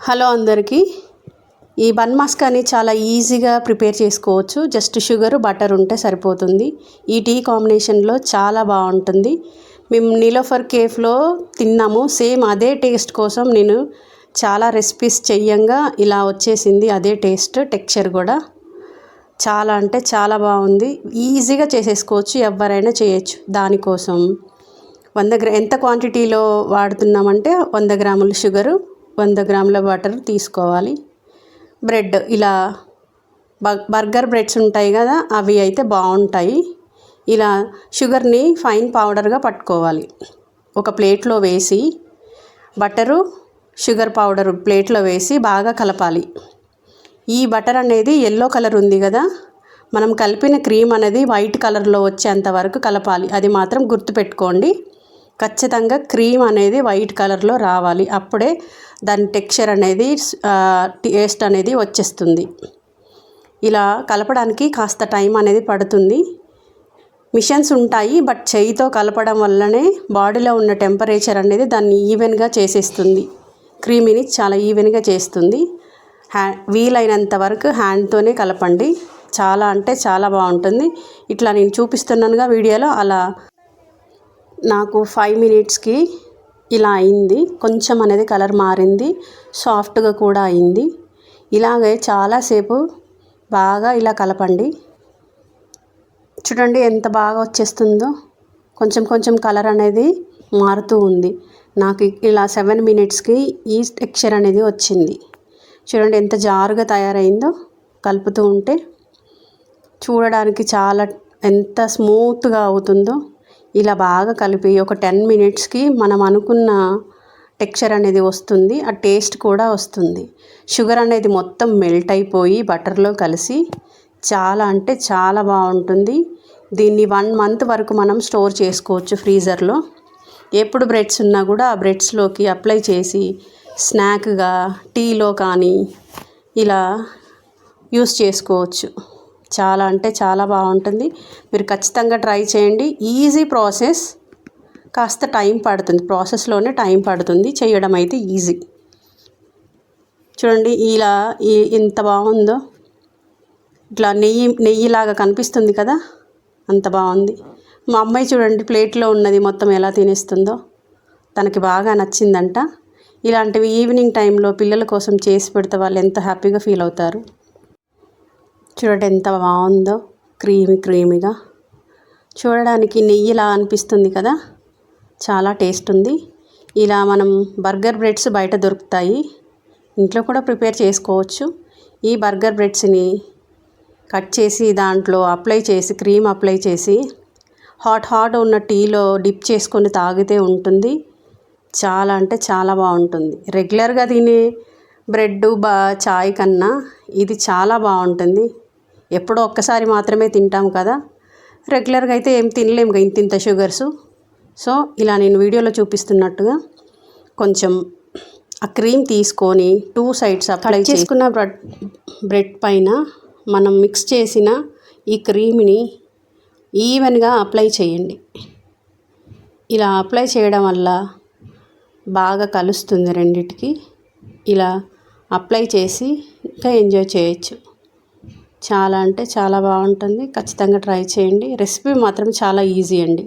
Hello అందరికీ ఈ bun మస్కాని చాలా ఈజీగా ప్రిపేర్ చేసుకోవచ్చు. జస్ట్ షుగర్ బటర్ ఉంటే సరిపోతుంది. ఈ టీ కాంబినేషన్లో చాలా బాగుంటుంది. మేము నీలోఫర్ కేఫ్లో తిన్నాము. సేమ్ అదే టేస్ట్ కోసం నేను చాలా రెసిపీస్ చెయ్యంగా ఇలా వచ్చేసింది. అదే టేస్ట్, టెక్స్చర్ కూడా చాలా అంటే చాలా బాగుంది. ఈజీగా చేసేసుకోవచ్చు, ఎవరైనా చేయొచ్చు. దానికోసం 100 ఎంత క్వాంటిటీలో వాడుతున్నామంటే 100 గ్రాముల షుగరు, 100 గ్రాముల బటర్ తీసుకోవాలి. బ్రెడ్ ఇలా బర్గర్ బ్రెడ్స్ ఉంటాయి కదా, అవి అయితే బాగుంటాయి. ఇలా షుగర్ని ఫైన్ పౌడర్గా పట్టుకోవాలి. ఒక ప్లేట్లో వేసి బటరు షుగర్ పౌడర్ ప్లేట్లో వేసి బాగా కలపాలి. ఈ బటర్ అనేది ఎల్లో కలర్ ఉంది కదా, మనం కలిపిన క్రీమ్ అనేది వైట్ కలర్లో వచ్చేంత వరకు కలపాలి. అది మాత్రం గుర్తుపెట్టుకోండి. ఖచ్చితంగా క్రీమ్ అనేది వైట్ కలర్లో రావాలి. అప్పుడే దాని టెక్స్చర్ అనేది, టేస్ట్ అనేది వచ్చేస్తుంది. ఇలా కలపడానికి కాస్త టైం అనేది పడుతుంది. మిషన్స్ ఉంటాయి, బట్ చేయితో కలపడం వల్లనే బాడీలో ఉన్న టెంపరేచర్ అనేది దాన్ని ఈవెన్గా చేసేస్తుంది. క్రీమీని చాలా ఈవెన్గా చేస్తుంది. వీలైనంత వరకు హ్యాండ్తోనే కలపండి. చాలా అంటే చాలా బాగుంటుంది. ఇట్లా నేను చూపిస్తున్నానుగా వీడియోలో, అలా నాకు 5 మినిట్స్కి ఇలా అయింది. కొంచెం అనేది కలర్ మారింది, సాఫ్ట్గా కూడా అయింది. ఇలాగే చాలాసేపు బాగా ఇలా కలపండి. చూడండి ఎంత బాగా వచ్చేస్తుందో. కొంచెం కొంచెం కలర్ అనేది మారుతూ ఉంది. నాకు ఇలా 7 మినిట్స్కి ఈ టెక్స్చర్ అనేది వచ్చింది. చూడండి ఎంత జారుగా తయారైందో. కలుపుతూ ఉంటే చూడడానికి చాలా ఎంత స్మూత్గా అవుతుందో. ఇలా బాగా కలిపి ఒక 10 మినిట్స్కి మనం అనుకున్న టెక్స్చర్ అనేది వస్తుంది. ఆ టేస్ట్ కూడా వస్తుంది. షుగర్ అనేది మొత్తం మెల్ట్ అయిపోయి బటర్లో కలిసి చాలా అంటే చాలా బాగుంటుంది. దీన్ని 1 మంత్ వరకు మనం స్టోర్ చేసుకోవచ్చు ఫ్రీజర్లో. ఎప్పుడు బ్రెడ్స్ ఉన్నా కూడా ఆ బ్రెడ్స్లోకి అప్లై చేసి స్నాక్గా, టీలో కానీ ఇలా యూస్ చేసుకోవచ్చు. చాలా అంటే చాలా బాగుంటుంది. మీరు ఖచ్చితంగా ట్రై చేయండి. ఈజీ ప్రాసెస్, కాస్త టైం పడుతుంది. ప్రాసెస్లోనే టైం పడుతుంది, చేయడం అయితే ఈజీ. చూడండి ఇలా ఎంత బాగుందో. ఇట్లా నెయ్యిలాగా కనిపిస్తుంది కదా, అంత బాగుంది. మా అమ్మాయి చూడండి ప్లేట్లో ఉన్నది మొత్తం ఎలా తినేస్తుందో. తనకి బాగా నచ్చిందంట. ఇలాంటివి ఈవినింగ్ టైంలో పిల్లల కోసం చేసి పెడితే వాళ్ళు ఎంత హ్యాపీగా ఫీల్ అవుతారు. చూడండి ఎంత బాగుందో, క్రీమీగా. చూడడానికి నెయ్యిలా అనిపిస్తుంది కదా, చాలా టేస్ట్ ఉంది. ఇలా మనం బర్గర్ బ్రెడ్స్ బయట దొరుకుతాయి, ఇంట్లో కూడా ప్రిపేర్ చేసుకోవచ్చు. ఈ బర్గర్ బ్రెడ్స్ని కట్ చేసి దాంట్లో అప్లై చేసి, క్రీమ్ అప్లై చేసి హాట్ ఉన్న టీలో డిప్ చేసుకొని తాగితే ఉంటుంది. చాలా అంటే చాలా బాగుంటుంది. రెగ్యులర్గా తినే బ్రెడ్ చాయ్ కన్నా ఇది చాలా బాగుంటుంది. ఎప్పుడో ఒక్కసారి మాత్రమే తింటాం కదా, రెగ్యులర్గా అయితే ఏం తినలేము ఇంత షుగర్స్. సో ఇలా నేను వీడియోలో చూపిస్తున్నట్టుగా కొంచెం ఆ క్రీమ్ తీసుకొని 2 సైడ్స్ అప్లై చేసుకున్న బ్రెడ్ పైన మనం మిక్స్ చేసిన ఈ క్రీమ్ని ఈవెన్గా అప్లై చేయండి. ఇలా అప్లై చేయడం వల్ల బాగా కలుస్తుంది రెండిటికి. ఇలా అప్లై చేసి ఇంకా ఎంజాయ్ చేయొచ్చు. చాలా అంటే చాలా బాగుంటుంది. ఖచ్చితంగా ట్రై చేయండి. రెసిపీ మాత్రం చాలా ఈజీ అండి.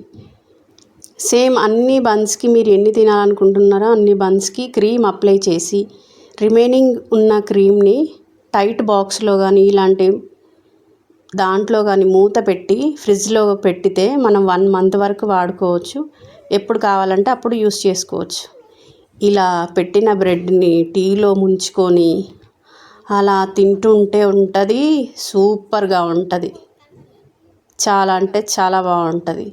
సేమ్ అన్ని బన్స్కి మీరు ఎన్ని తినాలనుకుంటున్నారో అన్ని బన్స్కి క్రీమ్ అప్లై చేసి, రిమైనింగ్ ఉన్న క్రీమ్ని టైట్ బాక్స్లో కానీ ఇలాంటి దాంట్లో కానీ మూత పెట్టి ఫ్రిడ్జ్లో పెట్టితే మనం 1 మంత్ వరకు వాడుకోవచ్చు. ఎప్పుడు కావాలంటే అప్పుడు యూస్ చేసుకోవచ్చు. ఇలా పెట్టిన బ్రెడ్ని టీలో ముంచుకొని అలా తింటుంటే ఉంటుంది, సూపర్గా ఉంటుంది. చాలా అంటే చాలా బాగుంటుంది.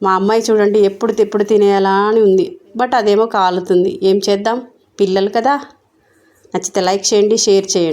మా అమ్మాయి చూడండి ఎప్పుడు తినేయాలా అని ఉంది, బట్ అదేమో కాలుతుంది. ఏం చేద్దాం, పిల్లలు కదా. నచ్చితే లైక్ చేయండి, షేర్ చేయండి.